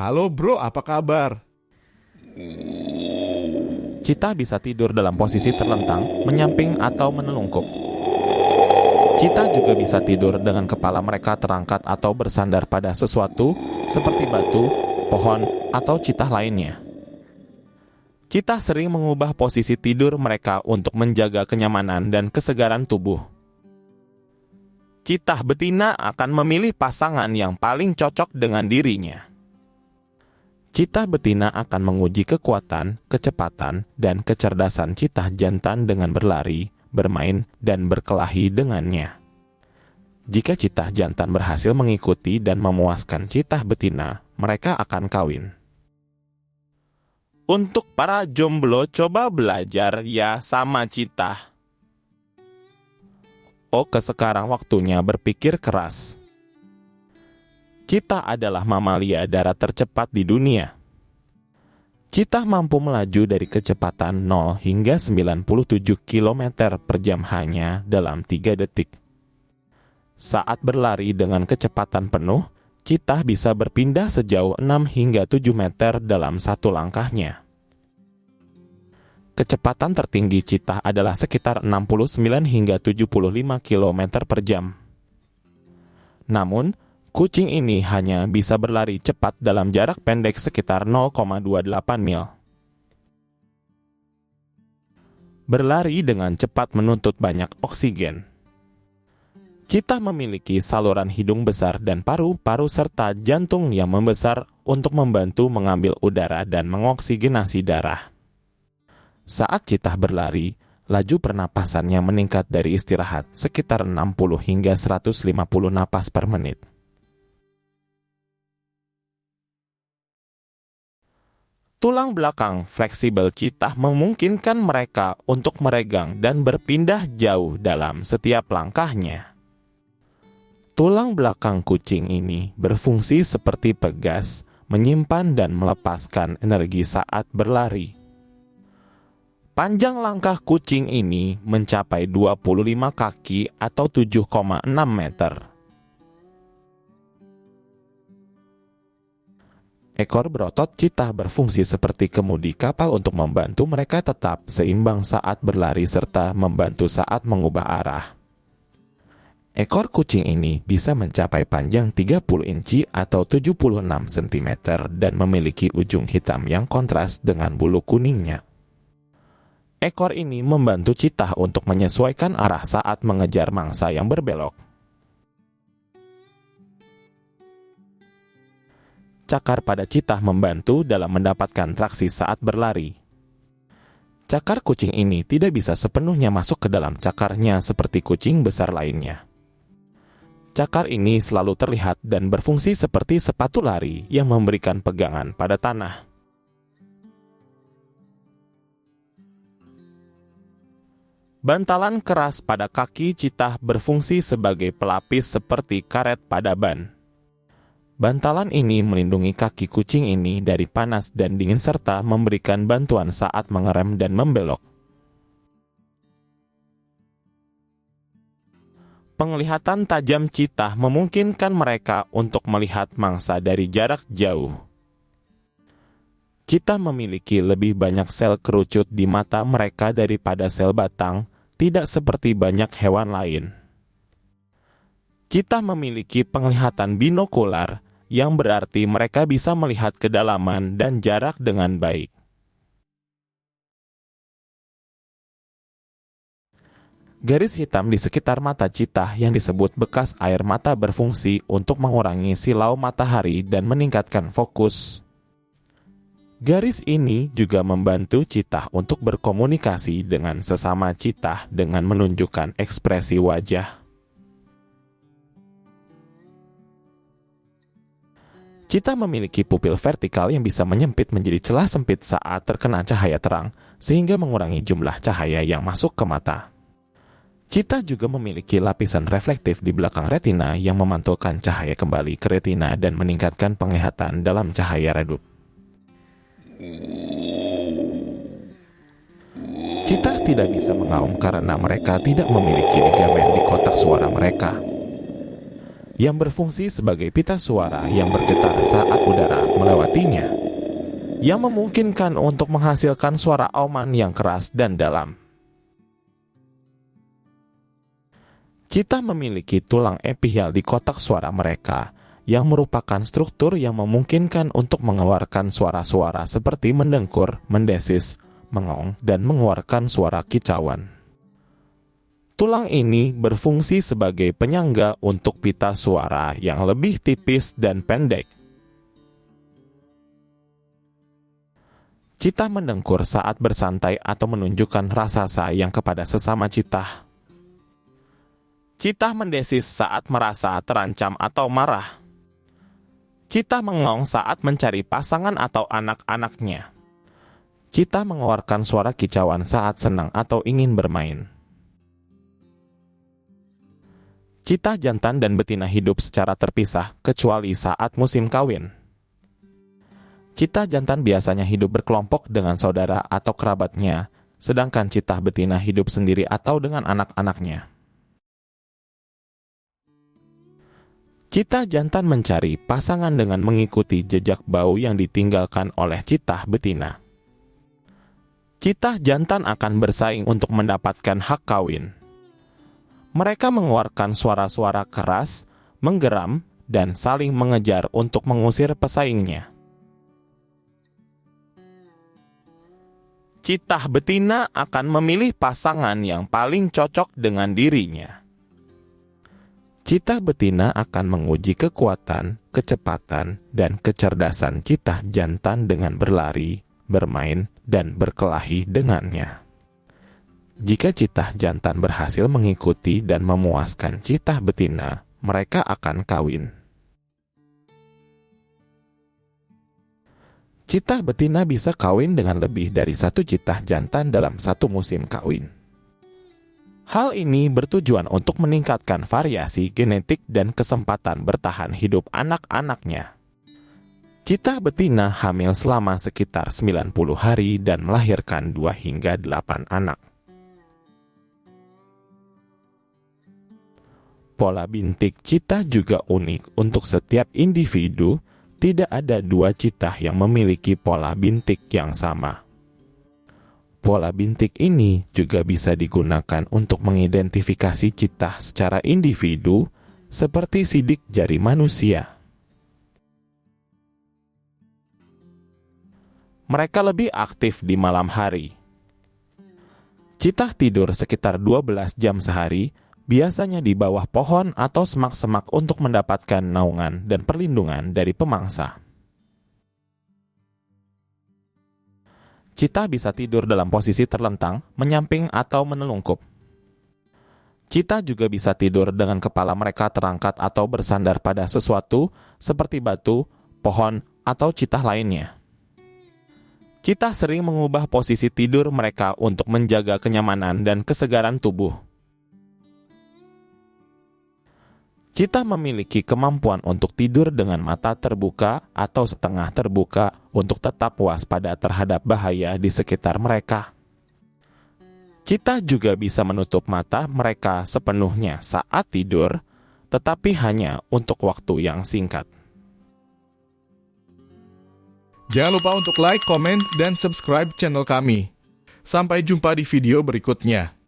Halo bro, apa kabar? Citah bisa tidur dalam posisi terlentang, menyamping, atau menelungkup. Citah juga bisa tidur dengan kepala mereka terangkat atau bersandar pada sesuatu, seperti batu, pohon, atau citah lainnya. Citah sering mengubah posisi tidur mereka untuk menjaga kenyamanan dan kesegaran tubuh. Citah betina akan memilih pasangan yang paling cocok dengan dirinya. Citah betina akan menguji kekuatan, kecepatan, dan kecerdasan citah jantan dengan berlari, bermain, dan berkelahi dengannya. Jika citah jantan berhasil mengikuti dan memuaskan citah betina, mereka akan kawin. Untuk para jomblo, coba belajar ya sama citah. Oke, sekarang waktunya berpikir keras. Citah adalah mamalia darat tercepat di dunia. Citah mampu melaju dari kecepatan 0 hingga 97 km per jam hanya dalam 3 detik. Saat berlari dengan kecepatan penuh, citah bisa berpindah sejauh 6 hingga 7 meter dalam satu langkahnya. Kecepatan tertinggi citah adalah sekitar 69 hingga 75 km per jam. Namun, kucing ini hanya bisa berlari cepat dalam jarak pendek sekitar 0,28 mil. Berlari dengan cepat menuntut banyak oksigen. Citah memiliki saluran hidung besar dan paru-paru serta jantung yang membesar untuk membantu mengambil udara dan mengoksigenasi darah. Saat citah berlari, laju pernapasannya meningkat dari istirahat sekitar 60 hingga 150 napas per menit. Tulang belakang fleksibel citah memungkinkan mereka untuk meregang dan berpindah jauh dalam setiap langkahnya. Tulang belakang kucing ini berfungsi seperti pegas, menyimpan dan melepaskan energi saat berlari. Panjang langkah kucing ini mencapai 25 kaki atau 7,6 meter. Ekor berotot citah berfungsi seperti kemudi kapal untuk membantu mereka tetap seimbang saat berlari serta membantu saat mengubah arah. Ekor kucing ini bisa mencapai panjang 30 inci atau 76 cm dan memiliki ujung hitam yang kontras dengan bulu kuningnya. Ekor ini membantu citah untuk menyesuaikan arah saat mengejar mangsa yang berbelok. Cakar pada citah membantu dalam mendapatkan traksi saat berlari. Cakar kucing ini tidak bisa sepenuhnya masuk ke dalam cakarnya seperti kucing besar lainnya. Cakar ini selalu terlihat dan berfungsi seperti sepatu lari yang memberikan pegangan pada tanah. Bantalan keras pada kaki citah berfungsi sebagai pelapis seperti karet pada ban. Bantalan ini melindungi kaki kucing ini dari panas dan dingin serta memberikan bantuan saat mengerem dan membelok. Penglihatan tajam citah memungkinkan mereka untuk melihat mangsa dari jarak jauh. Citah memiliki lebih banyak sel kerucut di mata mereka daripada sel batang, tidak seperti banyak hewan lain. Citah memiliki penglihatan binokular, yang berarti mereka bisa melihat kedalaman dan jarak dengan baik. Garis hitam di sekitar mata citah yang disebut bekas air mata berfungsi untuk mengurangi silau matahari dan meningkatkan fokus. Garis ini juga membantu citah untuk berkomunikasi dengan sesama citah dengan menunjukkan ekspresi wajah. Citah memiliki pupil vertikal yang bisa menyempit menjadi celah sempit saat terkena cahaya terang, sehingga mengurangi jumlah cahaya yang masuk ke mata. Citah juga memiliki lapisan reflektif di belakang retina yang memantulkan cahaya kembali ke retina dan meningkatkan penglihatan dalam cahaya redup. Citah tidak bisa mengaum karena mereka tidak memiliki ligamen di kotak suara mereka. yang berfungsi sebagai pita suara yang bergetar saat udara melewatinya, yang memungkinkan untuk menghasilkan suara auman yang keras dan dalam. Kita memiliki tulang epihial di kotak suara mereka, yang merupakan struktur yang memungkinkan untuk mengeluarkan suara-suara seperti mendengkur, mendesis, mengong, dan mengeluarkan suara kicauan. Tulang ini berfungsi sebagai penyangga untuk pita suara yang lebih tipis dan pendek. Cita mendengkur saat bersantai atau menunjukkan rasa sayang kepada sesama cita. Cita mendesis saat merasa terancam atau marah. Cita mengong saat mencari pasangan atau anak-anaknya. Cita mengeluarkan suara kicauan saat senang atau ingin bermain. Cita jantan dan betina hidup secara terpisah kecuali saat musim kawin. Cita jantan biasanya hidup berkelompok dengan saudara atau kerabatnya, sedangkan cita betina hidup sendiri atau dengan anak-anaknya. Cita jantan mencari pasangan dengan mengikuti jejak bau yang ditinggalkan oleh cita betina. Cita jantan akan bersaing untuk mendapatkan hak kawin. Mereka mengeluarkan suara-suara keras, menggeram, dan saling mengejar untuk mengusir pesaingnya. Cita betina akan memilih pasangan yang paling cocok dengan dirinya. Cita betina akan menguji kekuatan, kecepatan, dan kecerdasan cita jantan dengan berlari, bermain, dan berkelahi dengannya. Jika cita jantan berhasil mengikuti dan memuaskan cita betina, mereka akan kawin. Cita betina bisa kawin dengan lebih dari satu cita jantan dalam satu musim kawin. Hal ini bertujuan untuk meningkatkan variasi genetik dan kesempatan bertahan hidup anak-anaknya. Cita betina hamil selama sekitar 90 hari dan melahirkan 2 hingga 8 anak. Pola bintik cita juga unik untuk setiap individu, tidak ada 2 cita yang memiliki pola bintik yang sama. Pola bintik ini juga bisa digunakan untuk mengidentifikasi cita secara individu, seperti sidik jari manusia. Mereka lebih aktif di malam hari. Cita tidur sekitar 12 jam sehari, biasanya di bawah pohon atau semak-semak untuk mendapatkan naungan dan perlindungan dari pemangsa. Cita bisa tidur dalam posisi terlentang, menyamping, atau menelungkup. Cita juga bisa tidur dengan kepala mereka terangkat atau bersandar pada sesuatu seperti batu, pohon, atau cita lainnya. Cita sering mengubah posisi tidur mereka untuk menjaga kenyamanan dan kesegaran tubuh. Cita memiliki kemampuan untuk tidur dengan mata terbuka atau setengah terbuka untuk tetap waspada terhadap bahaya di sekitar mereka. Cita juga bisa menutup mata mereka sepenuhnya saat tidur, tetapi hanya untuk waktu yang singkat. Jangan lupa untuk like, komen, dan subscribe channel kami. Sampai jumpa di video berikutnya.